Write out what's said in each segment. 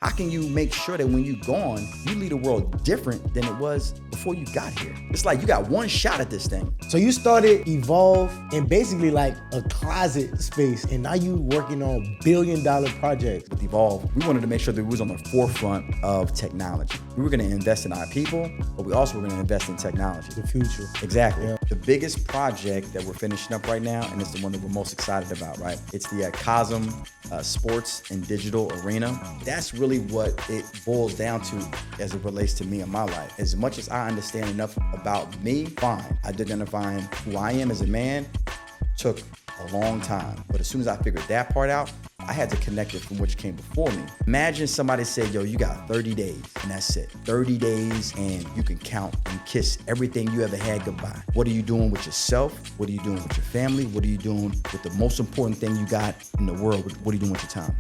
How can you make sure that when you're gone, you leave the world different than it was before you got here? It's like you got one shot at this thing. So you started Evolve in basically like a closet space, and now you working on billion-dollar projects. With Evolve, we wanted to make sure that we was on the forefront of technology. We were going to invest in our people, but we also were going to invest in technology. The future. Exactly. Yeah. The biggest project that we're finishing up right now, and it's the one that we're most excited about, right? It's the Cosm sports and digital arena. That's really what it boils down to as it relates to me and my life. As much as I understand enough about me, fine. Identifying who I am as a man took a long time. But as soon as I figured that part out, I had to connect it from which came before me. Imagine somebody said, yo, you got 30 days and that's it. 30 days and you can count and kiss everything you ever had goodbye. What are you doing with yourself? What are you doing with your family? What are you doing with the most important thing you got in the world? What are you doing with your time?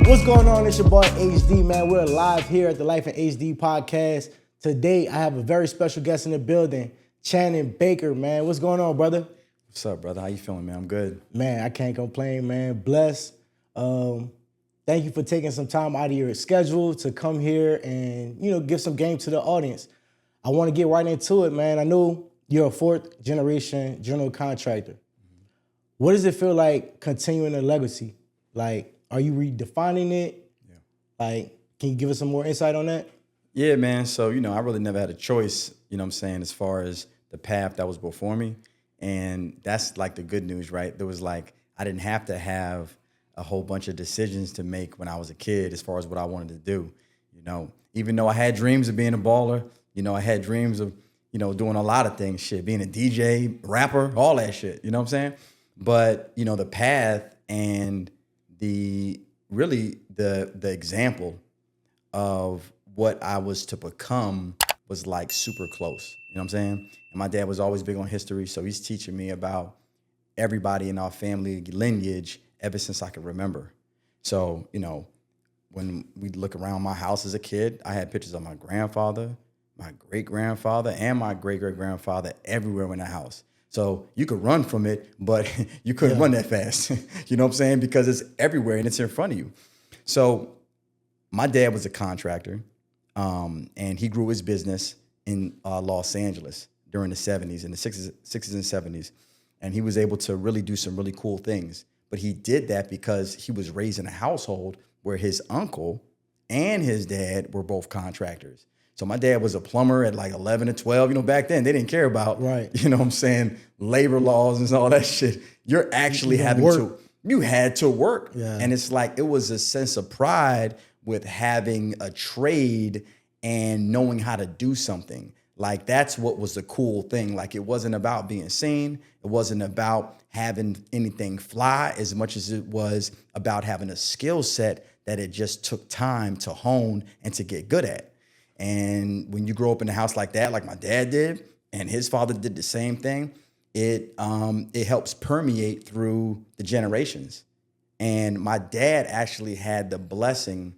What's going on? It's your boy HD, man. We're live here at the Life in HD podcast. Today, I have a very special guest in the building, Channing Baker, man. What's going on, brother? What's up, brother? How you feeling, man? I'm good. Man, I can't complain, man. Blessed. Thank you for taking some time out of your schedule to come here and, give some game to the audience. I want to get right into it, man. I know you're a fourth generation general contractor. What does it feel like continuing a legacy? Like, are you redefining it? Yeah. Like, can you give us some more insight on that? Yeah, man. So, I really never had a choice, as far as the path that was before me. And that's like the good news, right? There was like, I didn't have to have a whole bunch of decisions to make when I was a kid as far as what I wanted to do. Even though I had dreams of being a baller, I had dreams of, doing a lot of things, being a DJ, rapper, all that shit, you know what I'm saying? But, the path and the example of what I was to become was like super close. You know what I'm saying? And my dad was always big on history, so he's teaching me about everybody in our family lineage ever since I could remember. So, when we look around my house as a kid, I had pictures of my grandfather, my great-grandfather, and my great-great-grandfather everywhere in the house. So you could run from it, but you couldn't run that fast. You know what I'm saying? Because it's everywhere and it's in front of you. So my dad was a contractor, and he grew his business in Los Angeles during the 70s, in the 60s and 70s. And he was able to really do some really cool things. But he did that because he was raised in a household where his uncle and his dad were both contractors. So my dad was a plumber at like 11 or 12. Back then they didn't care about, labor laws and all that shit. You're actually you had to work. Yeah. And it's like, it was a sense of pride with having a trade and knowing how to do something. Like, that's what was the cool thing. Like, it wasn't about being seen. It wasn't about having anything fly as much as it was about having a skill set that it just took time to hone and to get good at. And when you grow up in a house like that, like my dad did, and his father did the same thing, it helps permeate through the generations. And my dad actually had the blessing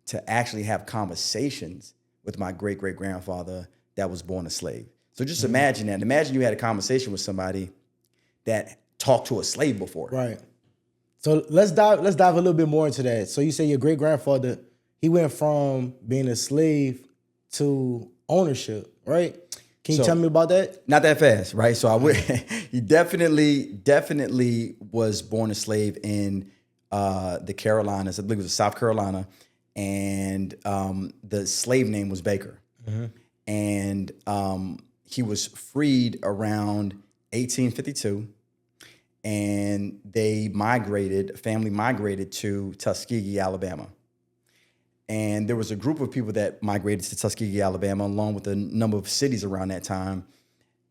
to actually have conversations with my great-great-grandfather that was born a slave. So just imagine that. Imagine you had a conversation with somebody that talked to a slave before. Right. So let's dive a little bit more into that. So you say your great-grandfather, he went from being a slave to ownership, right? Can you tell me about that? Not that fast, right? So he definitely was born a slave in the Carolinas. I believe it was South Carolina. And the slave name was Baker. Mm-hmm. And he was freed around 1852. And family migrated to Tuskegee, Alabama. And there was a group of people that migrated to Tuskegee, Alabama, along with a number of cities around that time.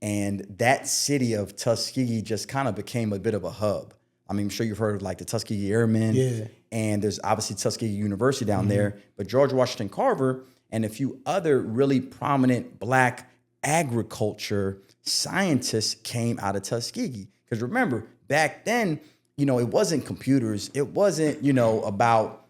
And that city of Tuskegee just kind of became a bit of a hub. I mean, I'm sure you've heard of like the Tuskegee Airmen. Yeah. And there's obviously Tuskegee University down there. But George Washington Carver and a few other really prominent Black agriculture scientists came out of Tuskegee. Because remember, back then, it wasn't computers. It wasn't, about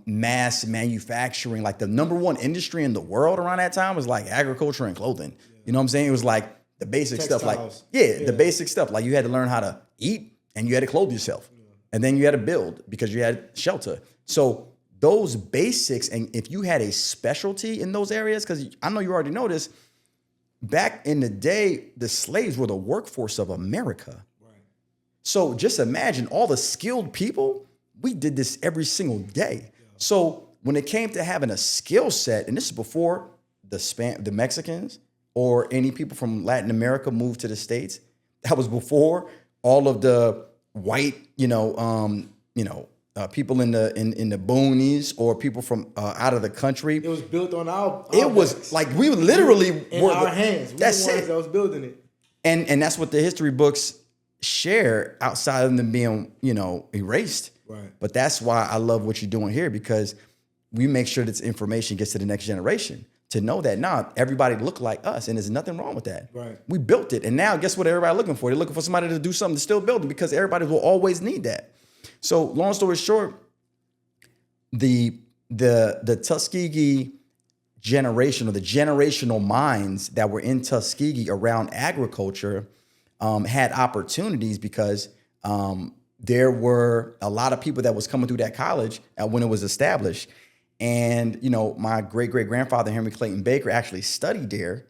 mass manufacturing. Like the number one industry in the world around that time was like agriculture and clothing. You know what I'm saying? It was like the basic stuff, like the basic stuff. Like you had to learn how to eat and you had to clothe yourself, and then you had to build because you had shelter. So those basics, and if you had a specialty in those areas, because I know you already know this, back in the day, the slaves were the workforce of America. Right. So just imagine all the skilled people. We did this every single day. Yeah. So when it came to having a skill set, and this is before the Mexicans or any people from Latin America moved to the States, that was before all of the white, people in the boonies or people from out of the country. It was built on our it was backs. Like we literally in were our hands. We that's were the ones it. that was building it. And that's what the history books share outside of them being, erased. Right. But that's why I love what you're doing here, because we make sure that this information gets to the next generation to know that everybody look like us, and there's nothing wrong with that. Right. We built it, and now guess what everybody looking for? They're looking for somebody to do something to still build it, because everybody will always need that. So long story short, the Tuskegee generation, or the generational minds that were in Tuskegee around agriculture had opportunities because there were a lot of people that was coming through that college when it was established. And, my great-great-grandfather, Henry Clayton Baker, actually studied there.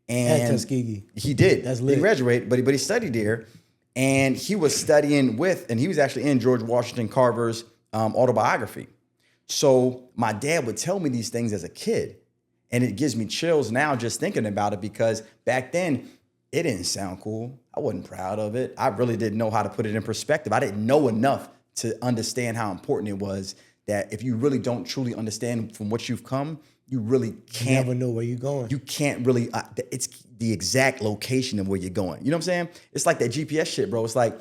And at Tuskegee. He did. That's lit. He graduated, but he studied there. And he was studying and he was actually in George Washington Carver's autobiography. So my dad would tell me these things as a kid. And it gives me chills now just thinking about it, because back then, it didn't sound cool. I wasn't proud of it. I really didn't know how to put it in perspective. I didn't know enough to understand how important it was, that if you really don't truly understand from what you've come, you really can't. You never know where you're going. You can't really, it's the exact location of where you're going. You know what I'm saying? It's like that GPS shit, bro. It's like,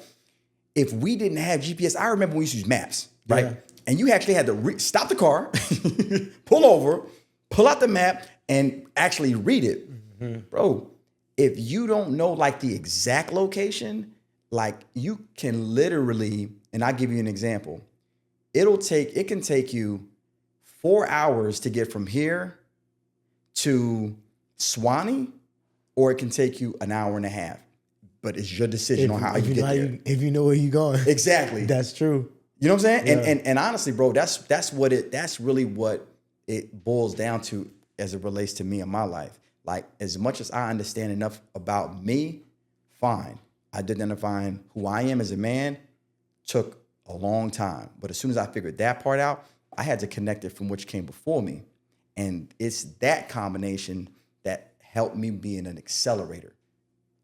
if we didn't have GPS, I remember we used to use maps, right? Yeah. And you actually had to stop the car, pull over, pull out the map, and actually read it. Mm-hmm. Bro, if you don't know like the exact location, like you can literally, and I'll give you an example. It can take you 4 hours to get from here to Swanee, or it can take you an hour and a half. But it's your decision on how you get there. If you know where you're going. Exactly. That's true. You know what I'm saying? Yeah. And honestly, bro, that's really what it boils down to as it relates to me and my life. Like, as much as I understand enough about me, fine. Identifying who I am as a man took a long time. But as soon as I figured that part out, I had to connect it from which came before me. And it's that combination that helped me be an accelerator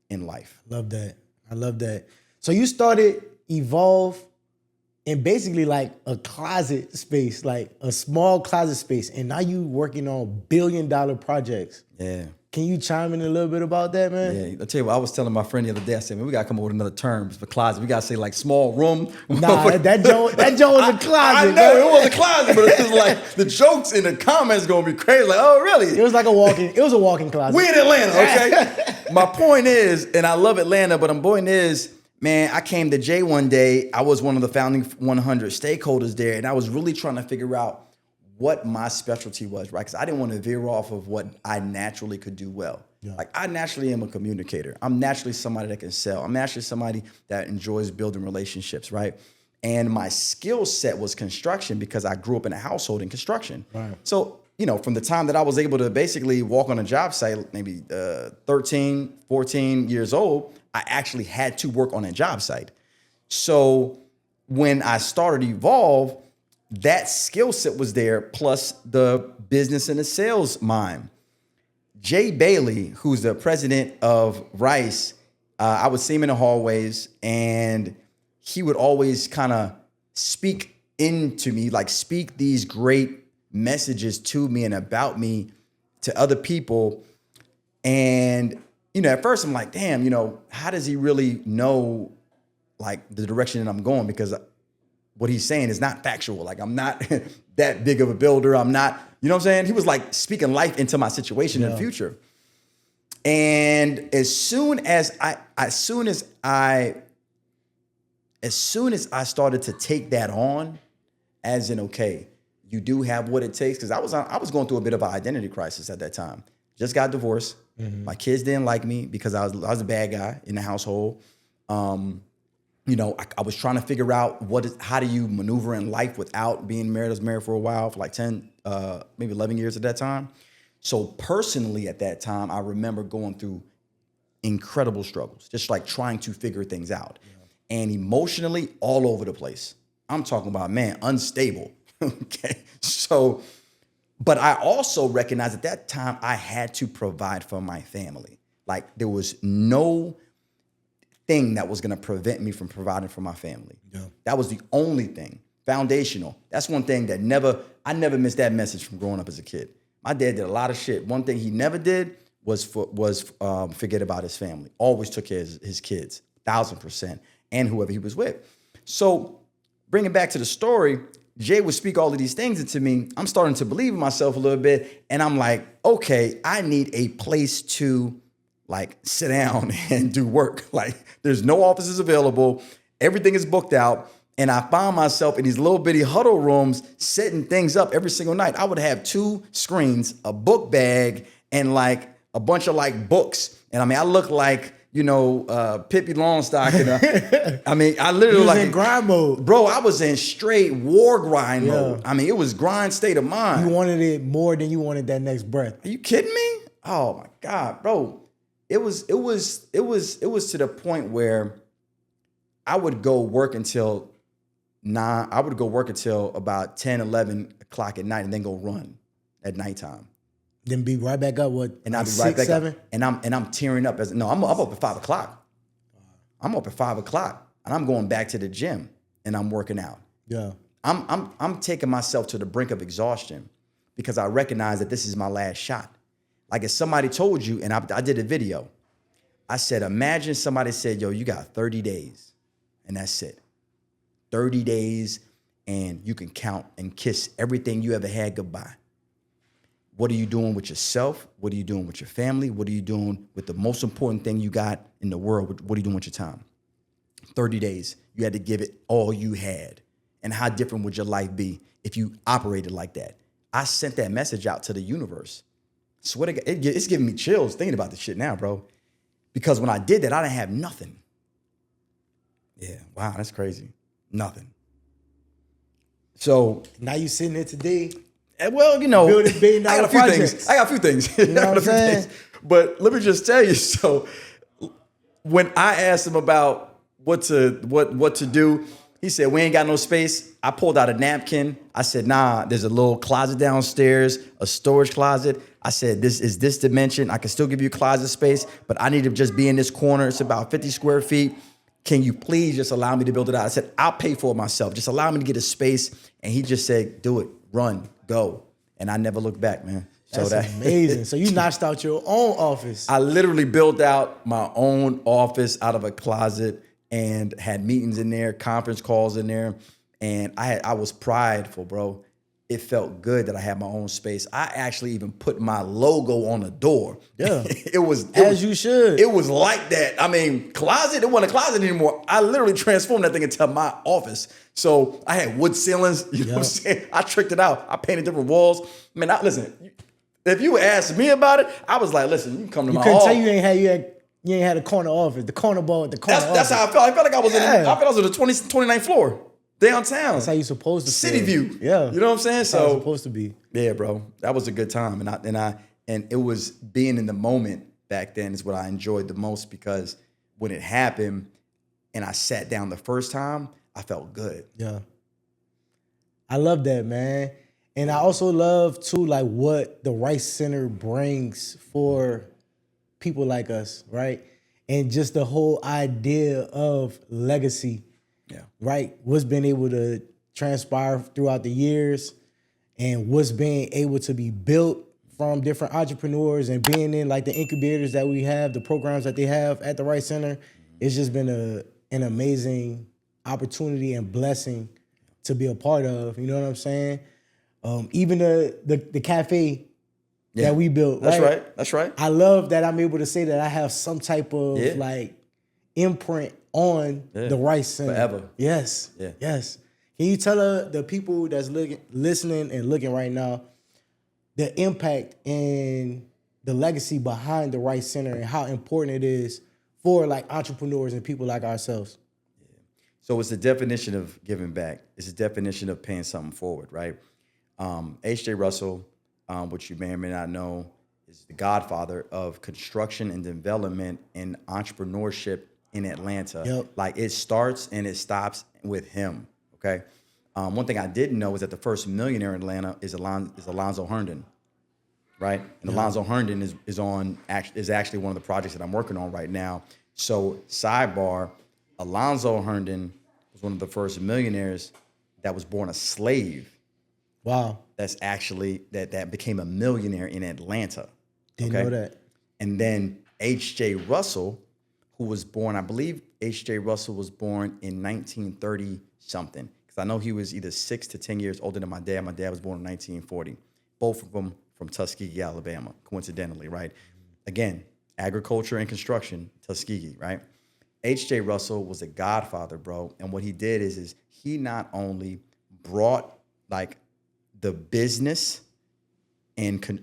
in life. Love that. I love that. So you started Evolve in basically like a closet space, like a small closet space. And now you working on $1 billion projects. Yeah. Can you chime in a little bit about that, man? Yeah, I'll tell you what, I was telling my friend the other day, I said, man, we got to come up with another terms for closet. We got to say like small room. Nah, that joke was a closet. I know, it was a closet, but it's just like the jokes in the comments going to be crazy. Like, oh, really? It was like a walk-in closet. We in Atlanta, okay? My point is, and I love Atlanta, but my point is, man, I came to Jay one day. I was one of the founding 100 stakeholders there, and I was really trying to figure out what my specialty was, right? Because I didn't want to veer off of what I naturally could do well. Yeah. Like, I naturally am a communicator. I'm naturally somebody that can sell. I'm naturally somebody that enjoys building relationships, right? And my skill set was construction, because I grew up in a household in construction. Right. So, from the time that I was able to basically walk on a job site, maybe 13, 14 years old, I actually had to work on a job site. So when I started Evolve, that skill set was there, plus the business and the sales mind. Jay Bailey, who's the president of Rice, I would see him in the hallways, and he would always kind of speak into me, like speak these great messages to me and about me to other people. And, at first I'm like, damn, how does he really know like the direction that I'm going? Because what he's saying is not factual. Like, I'm not that big of a builder. I'm not, you know what I'm saying? He was like speaking life into my situation in the future. And as soon as I started to take that on, as in, okay, you do have what it takes. Because I was going through a bit of an identity crisis at that time. Just got divorced. My kids didn't like me because I was a bad guy in the household. You know, I was trying to figure out how do you maneuver in life without being married. I was married for a while, for like 10, maybe 11 years at that time. So personally at that time, I remember going through incredible struggles, just like trying to figure things out. Yeah. And emotionally, all over the place. I'm talking about, man, unstable. Okay. So, but I also recognized at that time I had to provide for my family. Like there was no thing that was going to prevent me from providing for my family. Yeah. That was the only thing. Foundational. That's one thing that I never missed that message from growing up as a kid. My dad did a lot of shit. One thing he never did was forget about his family. Always took care of his kids, 1,000%, and whoever he was with. So bringing back to the story, Jay would speak all of these things into me. I'm starting to believe in myself a little bit. And I'm like, okay, I need a place to like sit down and do work. Like there's no offices available. Everything is booked out. And I found myself in these little bitty huddle rooms setting things up every single night. I would have 2 screens, a book bag, and like a bunch of like books. And I mean, I look like, you know, Pippi Longstocking. I mean, I literally was like in grind mode. Bro, I was in straight war grind mode. I mean, it was grind state of mind. You wanted it more than you wanted that next breath. Are you kidding me? Oh my God, bro. It was to the point where I would go work until about 10, 11 o'clock at night and then go run at nighttime. Then be right back up, and I'll be 6, right back 7? up. And I'm tearing up. I'm up at 5 o'clock. I'm up at 5 o'clock and I'm going back to the gym and I'm working out. Yeah. I'm taking myself to the brink of exhaustion because I recognize that this is my last shot. Like if somebody told you, and I did a video, I said, imagine somebody said, yo, you got 30 days and that's it. 30 days and you can count and kiss everything you ever had goodbye. What are you doing with yourself? What are you doing with your family? What are you doing with the most important thing you got in the world? What are you doing with your time? 30 days. You had to give it all you had. And how different would your life be if you operated like that? I sent that message out to the universe. Swear to God, it's giving me chills thinking about this shit now, bro. Because when I did that, I didn't have nothing. Yeah, wow, that's crazy. Nothing. So now you sitting there today. Well, you know, building $1 billion I got a few things. You know what I'm saying? But let me just tell you. So when I asked him about what to do, he said, we ain't got no space. I pulled out a napkin. I said, nah, there's a little closet downstairs, a storage closet. I said, this is this dimension. I can still give you closet space, but I need to just be in this corner. It's about 50 square feet. Can you please just allow me to build it out? I said, I'll pay for it myself. Just allow me to get a space. And he just said, do it, run, go. And I never looked back, man. That's amazing. So you notched out your own office. I literally built out my own office out of a closet and had meetings in there, conference calls in there. And I was prideful, bro. It felt good that I had my own space. I actually even put my logo on the door. Yeah. You should. It was like that. I mean, closet, it wasn't a closet anymore. I literally transformed that thing into my office. So I had wood ceilings, you know what I'm saying? I tricked it out. I painted different walls. Man, listen, if you asked me about it, I was like, listen, you can come to my office. You couldn't tell you ain't had a corner office, the corner ball, the corner office. That's how I felt. I felt like I was on the 29th floor. Downtown. That's how you're supposed to City feel. View. Yeah. You know what I'm saying? That's so how it's supposed to be. Yeah, bro. That was a good time. And it was being in the moment back then is what I enjoyed the most because when it happened and I sat down the first time, I felt good. Yeah. I love that, man. And I also love too, like what the Rice Center brings for people like us, right? And just the whole idea of legacy. Yeah. Right. What's been able to transpire throughout the years and what's being able to be built from different entrepreneurs and being in like the incubators that we have, the programs that they have at the Rice Center. It's just been an amazing opportunity and blessing to be a part of. You know what I'm saying? Even the cafe that we built. That's right. I love that I'm able to say that I have some type of like imprint on the Rice Center. Forever. Yes. Yeah. Yes. Can you tell the people that's listening and looking right now the impact and the legacy behind the Rice Center and how important it is for like entrepreneurs and people like ourselves? So it's the definition of giving back. It's the definition of paying something forward, right? H.J. Russell, which you may or may not know, is the godfather of construction and development and entrepreneurship in Atlanta. Yep. Like it starts and it stops with him. Okay. One thing I didn't know is that the first millionaire in Atlanta is Alonzo Herndon, right? And Alonzo Herndon is actually one of the projects that I'm working on right now. So sidebar, Alonzo Herndon was one of the first millionaires that was born a slave. Wow. That's actually that became a millionaire in Atlanta. Didn't know that. And then H.J. Russell, who was born, I believe H.J. Russell was born in 1930 something. Because I know he was either 6 to 10 years older than my dad. My dad was born in 1940. Both of them from Tuskegee, Alabama, coincidentally, right? Again, agriculture and construction, Tuskegee, right? H.J. Russell was a godfather, bro. And what he did is he not only brought like the business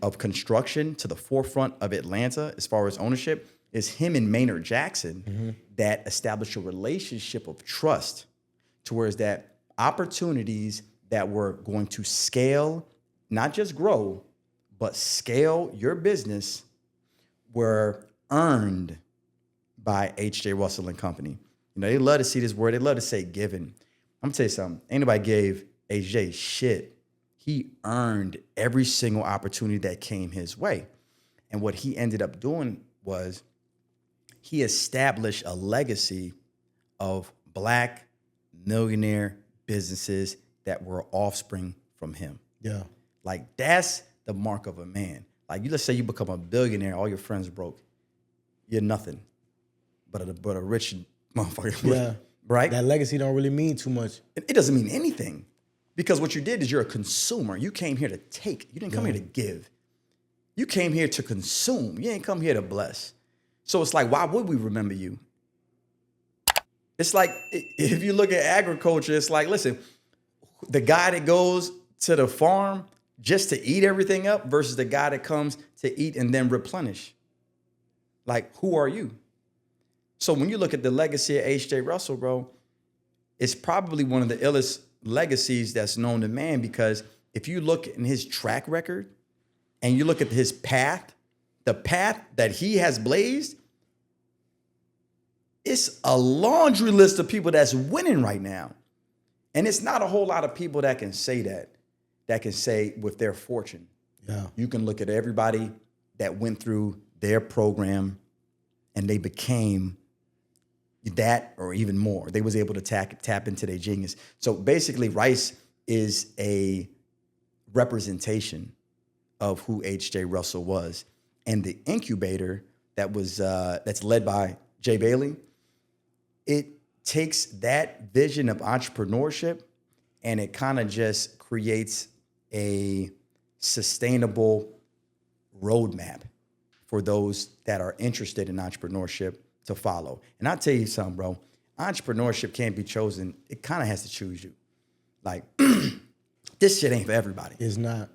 of construction to the forefront of Atlanta as far as ownership, is him and Maynard Jackson that established a relationship of trust to where is that opportunities that were going to scale, not just grow, but scale your business were earned by H.J. Russell and Company. You know, they love to see this word. They love to say given. I'm going to tell you something. Ain't nobody gave H.J. shit. He earned every single opportunity that came his way. And what he ended up doing was he established a legacy of Black millionaire businesses that were offspring from him. Yeah. Like, that's the mark of a man. Like, let's say you become a billionaire, all your friends broke. You're nothing but a rich motherfucker. Yeah. Right? That legacy don't really mean too much. It doesn't mean anything. Because what you did is you're a consumer. You came here to take. You didn't come here to give. You came here to consume. You ain't come here to bless. So it's like, why would we remember you? It's like, if you look at agriculture, it's like, listen, the guy that goes to the farm just to eat everything up versus the guy that comes to eat and then replenish. Like, who are you? So when you look at the legacy of H.J. Russell, bro, it's probably one of the illest legacies that's known to man, because if you look in his track record and you look at his path, the path that he has blazed, it's a laundry list of people that's winning right now. And it's not a whole lot of people that can say that can say with their fortune. Yeah. You can look at everybody that went through their program and they became that or even more. They was able to tap into their genius. So basically, Rice is a representation of who H.J. Russell was. And the incubator that's led by Jay Bailey, it takes that vision of entrepreneurship and it kind of just creates a sustainable roadmap for those that are interested in entrepreneurship to follow. And I'll tell you something, bro. Entrepreneurship can't be chosen. It kind of has to choose you. Like, this shit ain't for everybody. It's not.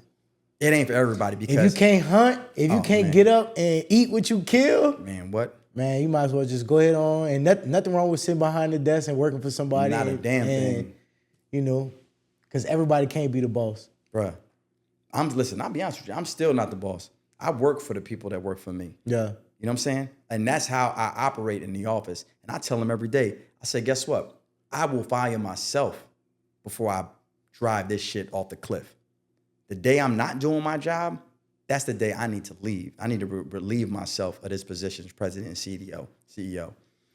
It ain't for everybody because... If you can't hunt, if you can't get up and eat what you kill... Man, what? Man, you might as well just go ahead on. And nothing wrong with sitting behind the desk and working for somebody. Not a damn thing. You know, because everybody can't be the boss. Bruh, listen, I'll be honest with you. I'm still not the boss. I work for the people that work for me. Yeah. You know what I'm saying? And that's how I operate in the office. And I tell them every day, I say, guess what? I will fire myself before I drive this shit off the cliff. The day I'm not doing my job, that's the day I need to leave. I need to relieve myself of this position as president and CEO.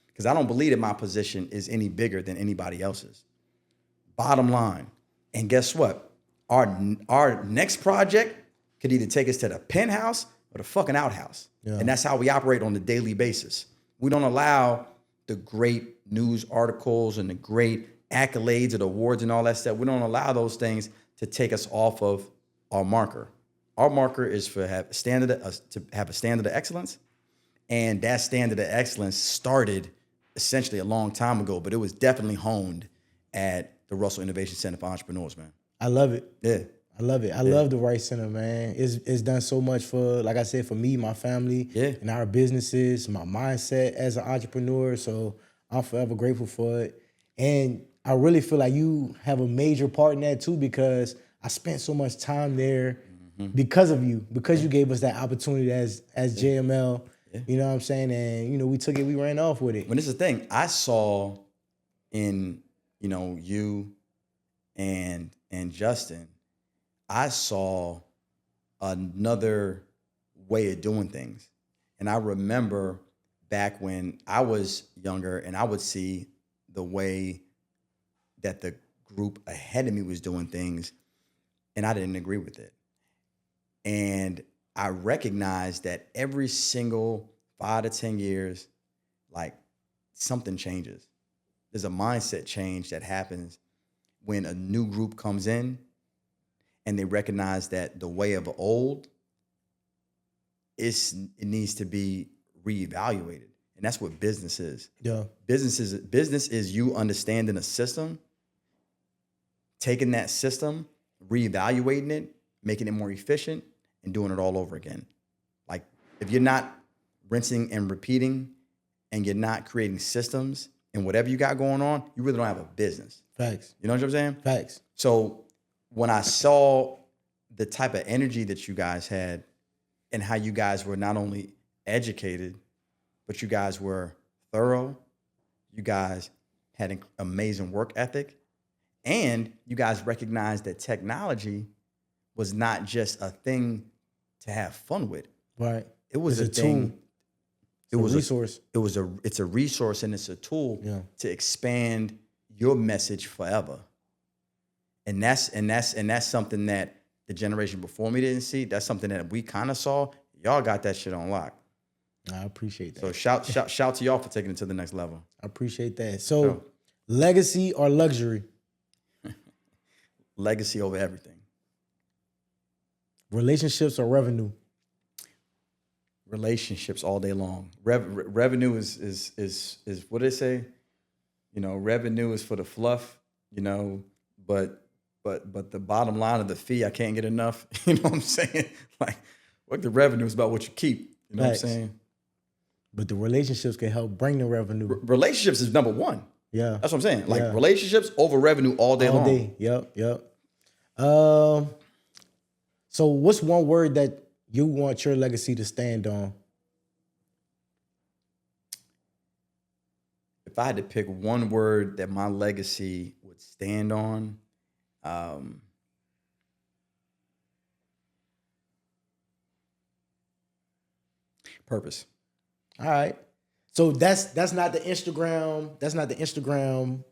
Because I don't believe that my position is any bigger than anybody else's. Bottom line. And guess what? Our next project could either take us to the penthouse or the fucking outhouse. Yeah. And that's how we operate on a daily basis. We don't allow the great news articles and the great accolades and awards and all that stuff. We don't allow those things to take us off of our marker. Our marker is to have a standard of excellence. And that standard of excellence started essentially a long time ago, but it was definitely honed at the Russell Innovation Center for Entrepreneurs, man. I love it. Yeah. I love it. I love the Rice Center, man. It's done so much for, like I said, for me, my family, and our businesses, my mindset as an entrepreneur. So I'm forever grateful for it. And I really feel like you have a major part in that too, because I spent so much time there because of you, because you gave us that opportunity as JML. You know what I'm saying? And, you know, we took it, we ran off with it. When this is the thing, I saw in, you know, you and Justin, I saw another way of doing things. And I remember back when I was younger and I would see the way that the group ahead of me was doing things, and I didn't agree with it. And I recognized that every single 5 to 10 years, like, something changes. There's a mindset change that happens when a new group comes in and they recognize that the way of old it needs to be reevaluated. And that's what business is. Yeah. Business is you understanding a system, taking that system, reevaluating it, making it more efficient, and doing it all over again. Like, if you're not rinsing and repeating and you're not creating systems and whatever you got going on, you really don't have a business. Facts. You know what I'm saying? Facts. So when I saw the type of energy that you guys had and how you guys were not only educated, but you guys were thorough, you guys had an amazing work ethic, and you guys recognized that technology was not just a thing to have fun with. Right. It was It's a thing. tool. It was a resource. It's a resource, and it's a tool to expand your message forever. And that's something that the generation before me didn't see. That's something that we kind of saw. Y'all got that shit on lock. I appreciate that. So shout to y'all for taking it to the next level. I appreciate that. So, legacy or luxury? Legacy over everything. Relationships or revenue? Relationships all day long. Revenue is what do they say? You know, revenue is for the fluff. You know, but the bottom line of the fee, I can't get enough. You know what I'm saying? Like, what the revenue is about what you keep. You know Facts. what I'm saying? But the relationships can help bring the revenue. Relationships is number one. Yeah. That's what I'm saying. Like, relationships over revenue all day long. All day. Yep. So what's one word that you want your legacy to stand on? If I had to pick one word that my legacy would stand on, purpose. All right. So that's not the Instagram. That's not the Instagram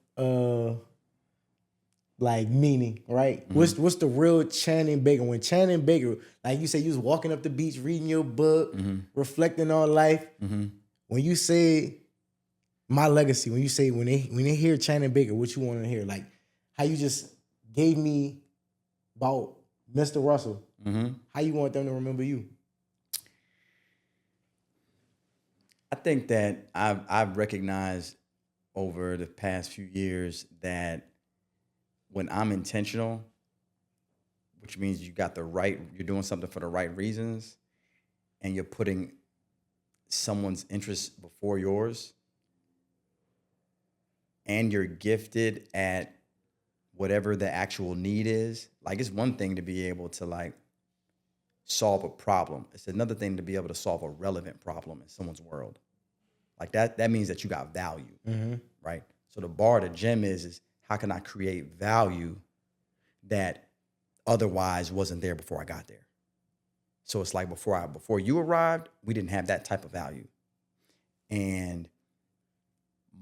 like meaning, right? Mm-hmm. What's the real Channing Baker? When Channing Baker, like you say, you was walking up the beach, reading your book, reflecting on life. When you say my legacy, when they hear Channing Baker, what you want to hear? Like how you just gave me about Mr. Russell. How you want them to remember you? I think that I've recognized over the past few years that when I'm intentional, which means you're doing something for the right reasons, and you're putting someone's interests before yours, and you're gifted at whatever the actual need is. Like, it's one thing to be able to like solve a problem. It's another thing to be able to solve a relevant problem in someone's world. Like that means that you got value, right? So the bar, the gem is how can I create value that otherwise wasn't there before I got there? So it's like before you arrived, we didn't have that type of value. And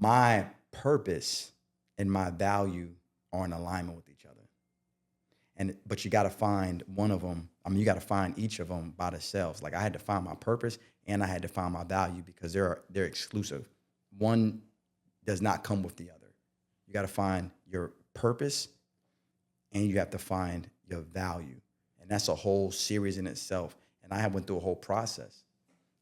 my purpose and my value are in alignment with each other. But you got to find one of them. I mean, you got to find each of them by themselves. Like, I had to find my purpose and I had to find my value because they're exclusive. One does not come with the other. You got to find your purpose and you have to find your value. And that's a whole series in itself. And I went through a whole process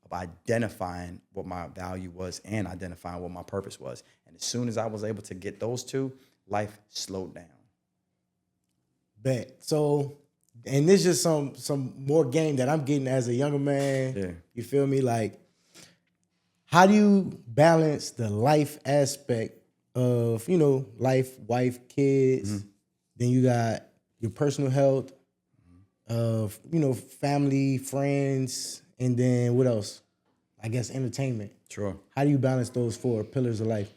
of identifying what my value was and identifying what my purpose was. And as soon as I was able to get those two, life slowed down. Bet. So, and this is just some more game that I'm getting as a younger man. Yeah. You feel me? Like, how do you balance the life aspect of, life, wife, kids? Then you got your personal health, of, family, friends, and then what else? I guess entertainment. Sure. How do you balance those 4 pillars of life?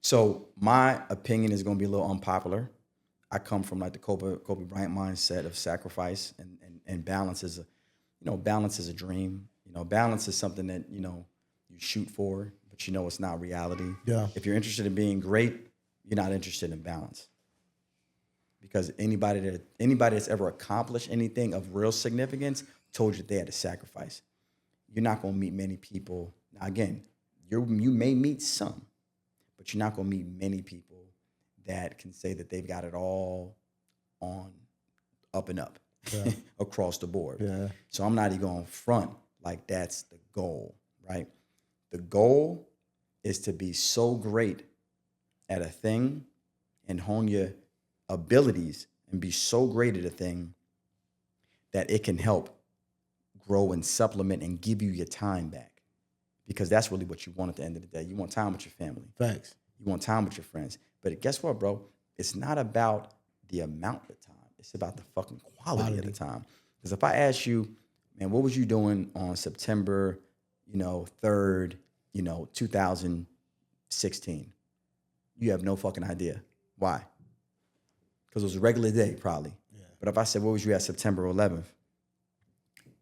So my opinion is going to be a little unpopular. I come from like the Kobe Bryant mindset of sacrifice and balance is balance is a dream. Balance is something that, you shoot for, but it's not reality. Yeah. If you're interested in being great, you're not interested in balance. Because anybody that's ever accomplished anything of real significance told you that they had to sacrifice. You're not going to meet many people. Now, again, you may meet some, but you're not going to meet many people that can say that they've got it all on up and up across the board. Yeah. So I'm not even going to front like that's the goal, right? The goal is to be so great at a thing and hone your abilities and be so great at a thing that it can help grow and supplement and give you your time back. Because that's really what you want at the end of the day. You want time with your family. Thanks. You want time with your friends. But guess what, bro? It's not about the amount of time. It's about the fucking quality of the time. Because if I ask you, man, what was you doing on September, 3rd, 2016? You have no fucking idea. Why? Because it was a regular day, probably. Yeah. But if I said, what was you at September 11th?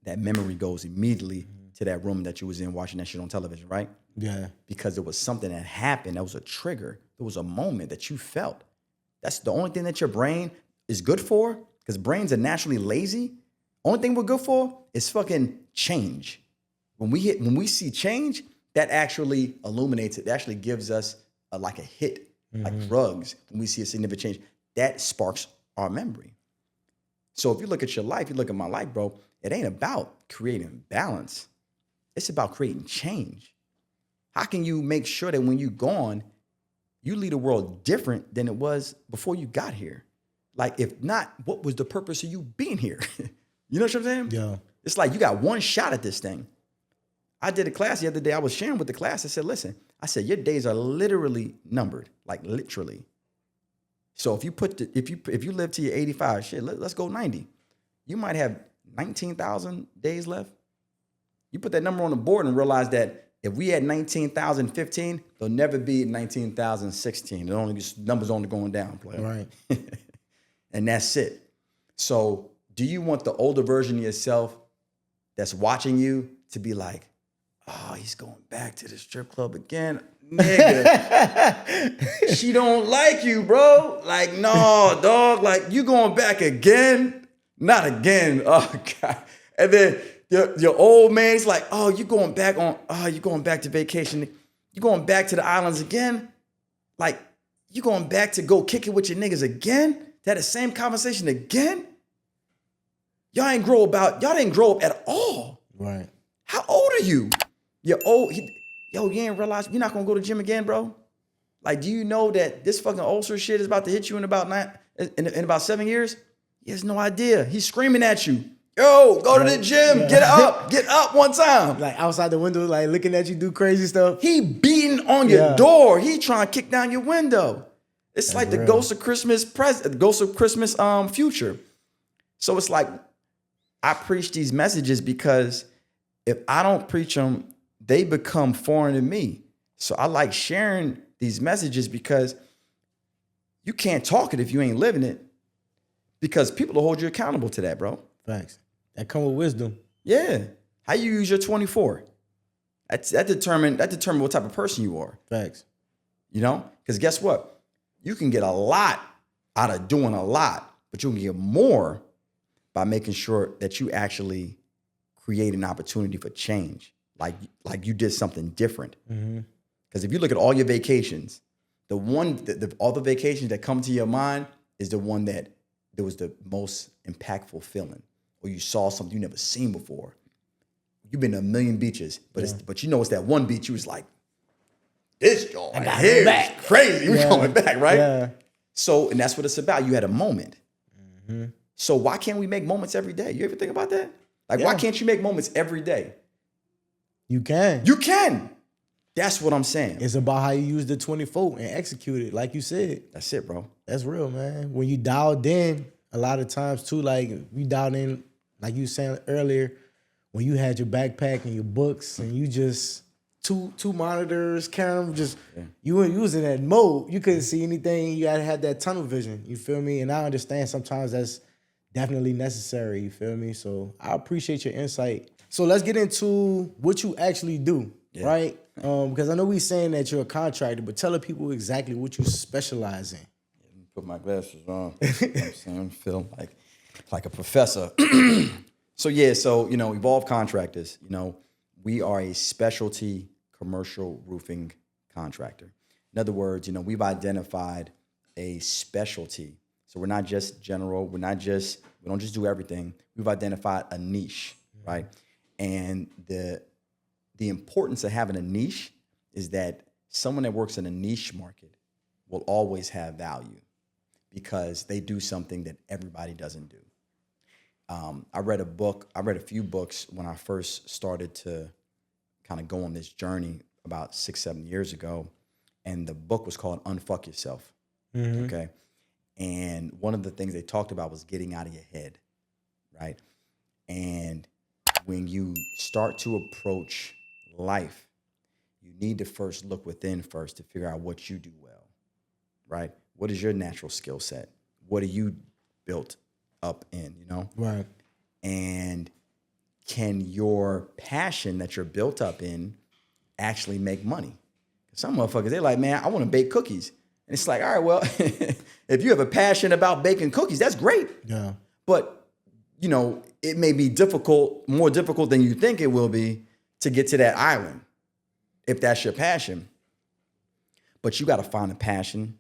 That memory goes immediately to that room that you was in watching that shit on television, right? Yeah. Because there was something that happened. That was a trigger. There was a moment that you felt. That's the only thing that your brain is good for, because brains are naturally lazy. Only thing we're good for is fucking change. When we see change, that actually illuminates it. It actually gives us like a hit, like drugs. When we see a significant change, that sparks our memory. So if you look at your life, you look at my life, bro, it ain't about creating balance. It's about creating change. How can you make sure that when you're gone, you leave the world different than it was before you got here? Like, if not, what was the purpose of you being here? You know what I'm saying? Yeah. It's like you got one shot at this thing. I did a class the other day. I was sharing with the class. I said, listen, your days are literally numbered, like literally. So if you live to your 85, shit, let's go 90. You might have 19,000 days left. You put that number on the board and realize that if we had 19,015, there'll never be 19,016. Numbers only going down, player. Right. And that's it. So do you want the older version of yourself that's watching you to be like, oh, he's going back to the strip club again? Nigga, she don't like you, bro. Like, no, dog. Like, you going back again? Not again. Oh, God. And then your old man's like, oh, you're going back to vacation. You going back to the islands again? Like, you going back to go kick it with your niggas again? To have the same conversation again? Y'all didn't grow up at all. Right. How old are you? You're old. You ain't realize you're not gonna go to the gym again, bro? Like, do you know that this fucking ulcer shit is about to hit you in about 7 years? He has no idea. He's screaming at you. Yo, go to the gym. Yeah. Get up one time. Like outside the window, like looking at you do crazy stuff. He beating on your door. He trying to kick down your window. It's like the ghost of Christmas future. So it's like, I preach these messages because if I don't preach them, they become foreign to me. So I like sharing these messages because you can't talk it if you ain't living it, because people will hold you accountable to that, bro. Thanks. That come with wisdom. Yeah. How you use your 24. That determine what type of person you are. Thanks. You know? Because guess what? You can get a lot out of doing a lot, but you can get more by making sure that you actually create an opportunity for change. Like you did something different. Because if you look at all your vacations, all the vacations that come to your mind is the one that there was the most impactful feeling, or you saw something you never seen before. You've been to a million beaches, but it's that one beach you was like, this joint gotta here go back. is crazy. We're going back, right? Yeah. So, and that's what it's about. You had a moment. So why can't we make moments every day? You ever think about that? Like, why can't you make moments every day? You can. You can. That's what I'm saying. It's about how you use the 24 and execute it, like you said. That's it, bro. That's real, man. When you dialed in, a lot of times too, like you dialed in, like you were saying earlier, when you had your backpack and your books and you just two monitors, carrying them, just you was in that mode. You couldn't see anything. You had to have that tunnel vision. You feel me? And I understand sometimes that's definitely necessary. You feel me? So I appreciate your insight. So let's get into what you actually do, right? Because I know we saying that you're a contractor, but tell the people exactly what you specialize in. Put my glasses on. You know what I'm saying? I'm feeling like a professor. So Evolve Contractors, we are a specialty commercial roofing contractor. In other words, we've identified a specialty. So we're not just general. We don't just do everything. We've identified a niche, right? And the importance of having a niche is that someone that works in a niche market will always have value because they do something that everybody doesn't do. I read a few books when I first started to kind of go on this journey about 6-7 years ago. And the book was called Unfuck Yourself. Okay. And one of the things they talked about was getting out of your head, right? And when you start to approach life, you need to first look within first to figure out what you do well, right? What is your natural skill set? What are you built up in, Right. And can your passion that you're built up in actually make money? Some motherfuckers, they're like, man, I want to bake cookies. And it's like, all right, well, if you have a passion about baking cookies, that's great. Yeah. But, it may be more difficult than you think it will be to get to that island, if that's your passion. But you got to find a passion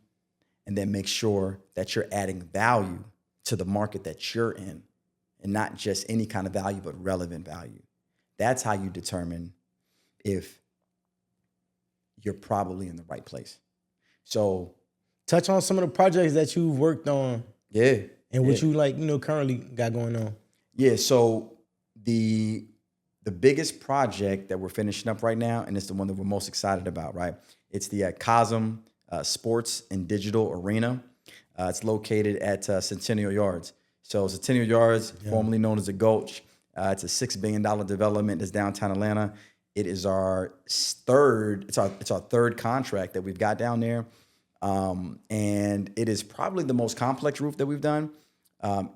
and then make sure that you're adding value to the market that you're in, and not just any kind of value, but relevant value. That's how you determine if you're probably in the right place. So touch on some of the projects that you've worked on. Yeah. And what you currently got going on. Yeah. So the biggest project that we're finishing up right now, and it's the one that we're most excited about, right? It's the Cosm Sports and Digital Arena. It's located at Centennial Yards. So Centennial Yards, formerly known as the Gulch. It's a $6 billion development that's downtown Atlanta. It is our third contract that we've got down there. And it is probably the most complex roof that we've done.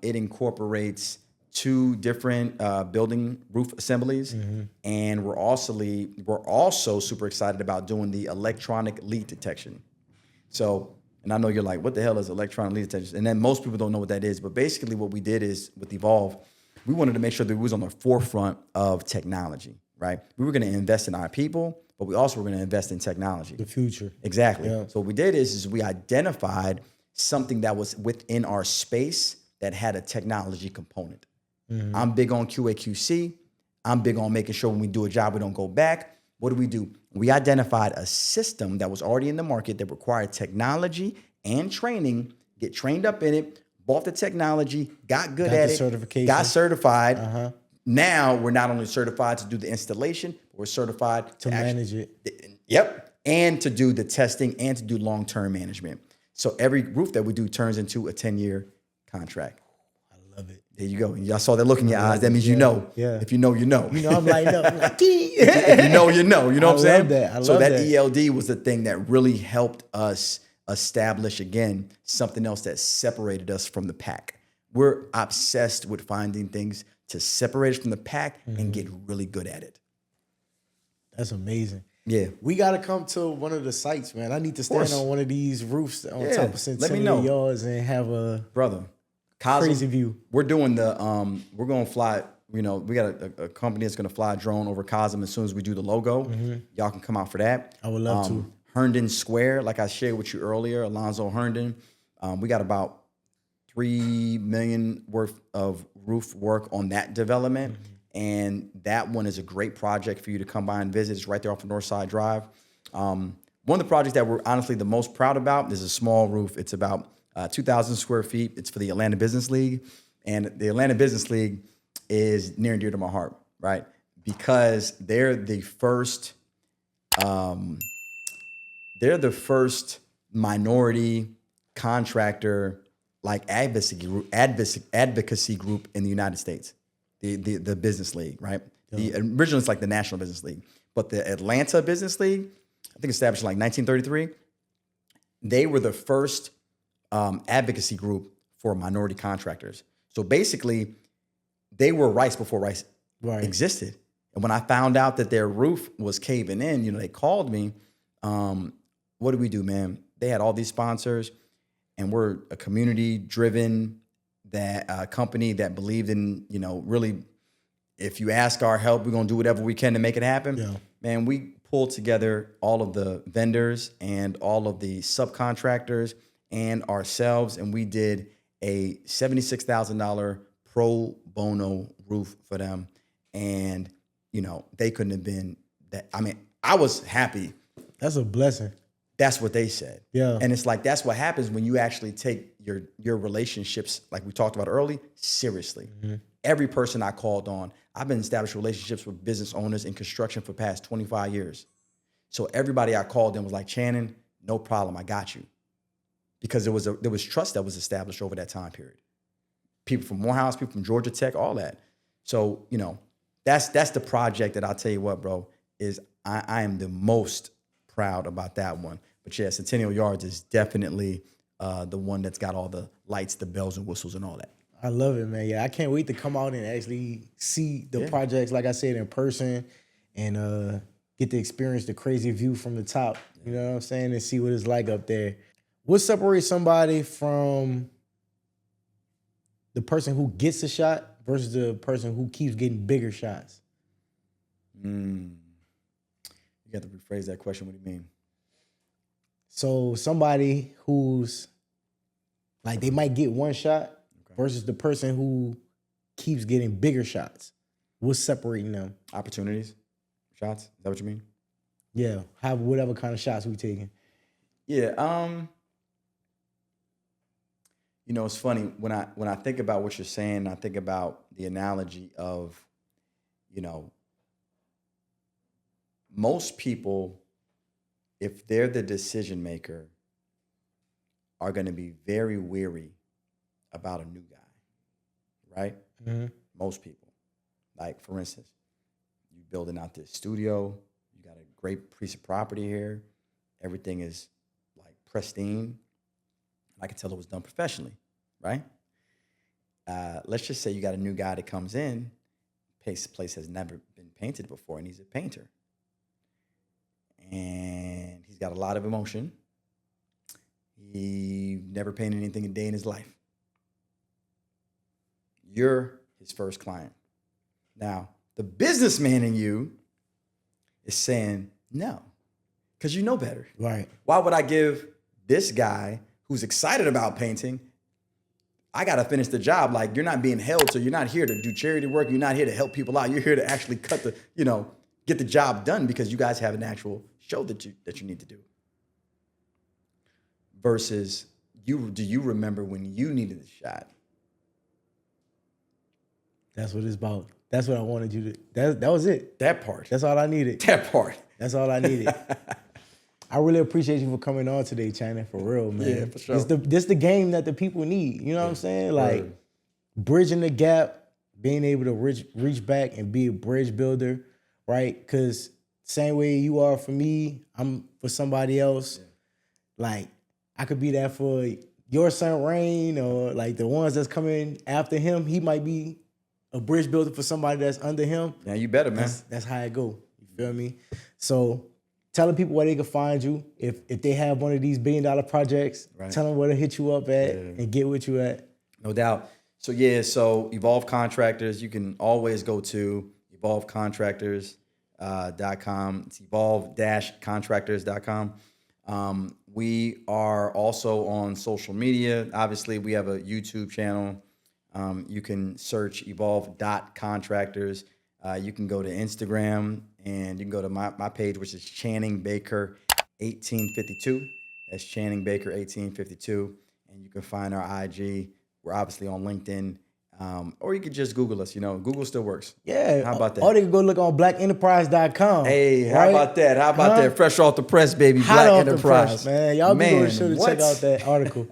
It incorporates 2 different building roof assemblies. And we're also super excited about doing the electronic leak detection. So, and I know you're like, what the hell is electronic leak detection? And then most people don't know what that is. But basically what we did is with Evolve, we wanted to make sure that we was on the forefront of technology, right? We were going to invest in our people, but we also were going to invest in technology. The future. Exactly. Yeah. So what we did is we identified something that was within our space that had a technology component. I'm big on QA/QC. I'm big on making sure when we do a job, we don't go back. What do? We identified a system that was already in the market that required technology and training, get trained up in it, bought the technology, got good at it, certification. got certified. Now we're not only certified to do the installation, we're certified to manage it. Yep. And to do the testing and to do long-term management. So every roof that we do turns into a 10-year contract. I love it. There you go. And y'all saw that look in your eyes. That means you know. Yeah. If you know, you know. I'm lighting up. I'm like, if you know, you know. You know what I'm saying? I love so that that. ELD was the thing that really helped us establish, again, something else that separated us from the pack. We're obsessed with finding things to separate us from the pack and get really good at it. That's amazing. Yeah. We got to come to one of the sites, man. I need to stand on one of these roofs on top of Centennial Yards and have a crazy view. We're doing we're going to fly, we got a company that's going to fly a drone over Cosm as soon as we do the logo. Y'all can come out for that. I would love to. Herndon Square, like I shared with you earlier, Alonzo Herndon. We got about $3 million worth of roof work on that development. And that one is a great project for you to come by and visit. It's right there off of Northside Drive. One one of the projects that we're honestly the most proud about is a small roof. It's about 2,000 square feet. It's for the Atlanta Business League. And the Atlanta Business League is near and dear to my heart, right? Because they're the first minority contractor like advocacy group in the United States, the Business League, right? Yeah. Originally it's like the National Business League, but the Atlanta Business League, I think established in like 1933, they were the first advocacy group for minority contractors. So basically, they were rice before rice existed. And when I found out that their roof was caving in, they called me. What do we do, man? They had all these sponsors, and we're a community-driven company that believed in, really, if you ask our help, we're gonna do whatever we can to make it happen. Yeah. Man, we pulled together all of the vendors and all of the subcontractors and ourselves, and we did a $76,000 pro bono roof for them. And, they couldn't have been that. I mean, I was happy. That's a blessing. That's what they said. Yeah. And it's like, that's what happens when you actually take your relationships, like we talked about early, seriously. Mm-hmm. Every person I called on, I've been established relationships with business owners in construction for past 25 years. So everybody I called in was like, Channing, no problem, I got you. Because there was trust that was established over that time period. People from Morehouse, people from Georgia Tech, all that. So, that's the project that I'll tell you what, bro, is I am the most proud about that one. But yeah, Centennial Yards is definitely the one that's got all the lights, the bells and whistles and all that. I love it, man. Yeah, I can't wait to come out and actually see the projects, like I said, in person and get to experience the crazy view from the top, you know what I'm saying, and see what it's like up there. What separates somebody from the person who gets a shot versus the person who keeps getting bigger shots? You got to rephrase that question. What do you mean? So somebody who's like, they might get one shot versus the person who keeps getting bigger shots. What's separating them? Opportunities, shots. Is that what you mean? Yeah, whatever kind of shots we taking. Yeah. It's funny when I think about what you're saying. I think about the analogy of, most people, if they're the decision maker, are going to be very weary about a new guy, right? Mm-hmm. Most people. Like, for instance, you building out this studio, you got a great piece of property here, everything is like pristine. I can tell it was done professionally, right? Let's just say you got a new guy that comes in, place has never been painted before, and he's a painter. And he's got a lot of emotion. He never painted anything a day in his life. You're his first client. Now, the businessman in you is saying no, because you know better. Right. Why would I give this guy who's excited about painting, I got to finish the job. Like, you're not being held, so you're not here to do charity work. You're not here to help people out. You're here to actually get the job done because you guys have an actual show that you need to do. Versus, do you remember when you needed a shot? That's what it's about. That's what I wanted you to. That was it. That part. That's all I needed. That part. That's all I needed. I really appreciate you for coming on today, Channing, for real, man. Yeah, for sure. This the game that the people need. You know what I'm saying? Like, bridging the gap, being able to reach back and be a bridge builder, right? Because same way you are for me, I'm for somebody else. Yeah. Like, I could be that for your son, Rain, or like the ones that's coming after him. He might be a bridge builder for somebody that's under him. Yeah, you better, man. That's how it go. You feel me? So, telling people where they can find you. If they have one of these $1 billion projects, tell them where to hit you up at and get with you at. No doubt. So Evolve Contractors, you can always go to evolvecontractors.com. It's evolve-contractors.com. We are also on social media. Obviously, we have a YouTube channel. You can search evolve.contractors. You can go to Instagram, and you can go to my page, which is Channing Baker 1852. That's Channing Baker 1852. And you can find our IG. We're obviously on LinkedIn. Or you could just Google us. Google still works. Yeah. How about that? Or they can go look on blackenterprise.com. Hey, how right? about that? How about that? Fresh off the press, baby. Hot Black off Enterprise. The press, man. Y'all be going to sure to what? check out that article.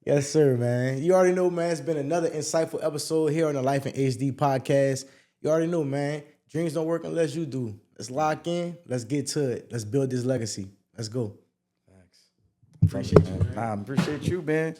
Yes, sir, man. You already know, man. It's been another insightful episode here on the Life in HD podcast. You already know, man. Dreams don't work unless you do. Let's lock in. Let's get to it. Let's build this legacy. Let's go. Appreciate you, man. I appreciate you, man.